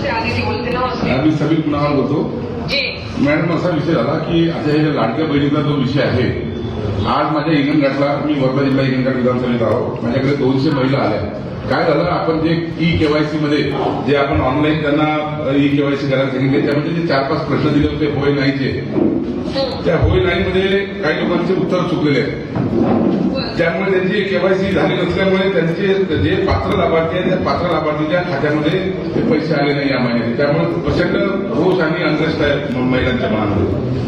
नमस्ते आदिती बोलते. नमस्ते. मी समीर पुनावाल बोलतो. जी मॅडम, असा विषय झाला की आता हे लाडक्या बहिणीचा जो विषय आहे, आज माझ्या हिंगणघाटला, मी वर्धा जिल्हा हिंगणघाट विधानसभेत आहोत, माझ्याकडे 200 महिला आल्या. काय झालं, आपण जे केवायसी मध्ये जे आपण ऑनलाईन त्यांना केवायसी करायला सांगितले, त्यामध्ये जे 4-5 प्रश्न दिले होते होय नाहीचे, त्या होय नाही मध्ये काही लोकांचे उत्तर चुकलेले आहेत. त्यामुळे त्यांची केवायसी झाली नसल्यामुळे त्यांचे जे पात्र लाभार्थी आहेत त्या पात्र लाभार्थीच्या खात्यामध्ये ते पैसे आले नाही या महिन्यात. त्यामुळे प्रचंड रोष आणि अनरेस्ट आहे महिलांच्या मनामध्ये.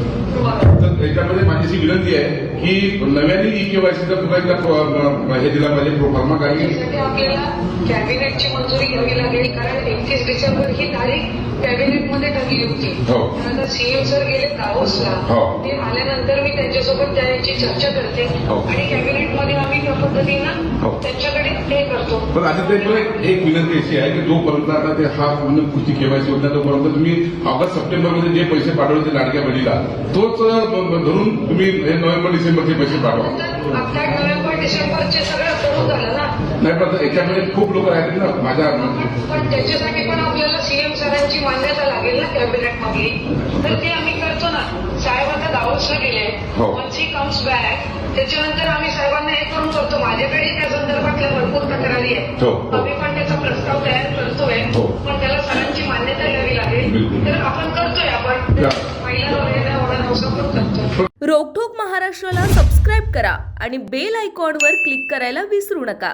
तर याच्यामध्ये माझी विनंती आहे की नव्याने केवायसीचा पुन्हा एकदा हे दिला पाहिजे प्रोफार्मा. कारण आपल्याला कॅबिनेटची मंजुरी घ्यावी लागेल, कारण 31 डिसेंबर ही तारीख कॅबिनेटमध्ये ठरली होती. आता सीएम सर गेले दावोसला. ते आल्यानंतर मी त्यांच्यासोबत त्याची चर्चा करते आणि कॅबिनेटमध्ये आम्ही त्या पद्धतीनं त्यांच्याकडे हे करतो. पण आता ते एक विनंती अशी आहे की जोपर्यंत आता ते हा पुढची केवायसी होत नाही तोपर्यंत तुम्ही ऑगस्ट-सप्टेंबरमध्ये जे पैसे पाठवले लाडक्या बहिणीला तोच धरून तुम्ही नोव्हेंबर डिसेंबरचे पैसे पाठवा. आता नोव्हेंबर डिसेंबरचे सगळं सुरू झालं ना. नाही, पण याच्यामध्ये खूप लोक आहेत ना माझ्या. पण त्याच्यासाठी पण आपल्याला सीएम सरांची मान्यता लागेल ना कॅबिनेटमधली. तर ते आम्ही करतो ना. साहेब आता दावोसला गेले. वन्स ही कम्स बॅक त्याच्यानंतर आम्ही साहेबांना हे करून करतो. माझ्याकडे त्या संदर्भातल्या भरपूर तक्रारी आहेत. आम्ही पण त्याचा प्रस्ताव तयार करतोय. पण त्याला सरांची मान्यता घ्यावी लागेल. तर आपण करतोय. आपण महिला वगैरे नवसा पण करतो. रोकठोक महाराष्ट्राला सबस्क्राईब करा आणि बेल आयकॉनवर क्लिक करायला विसरू नका.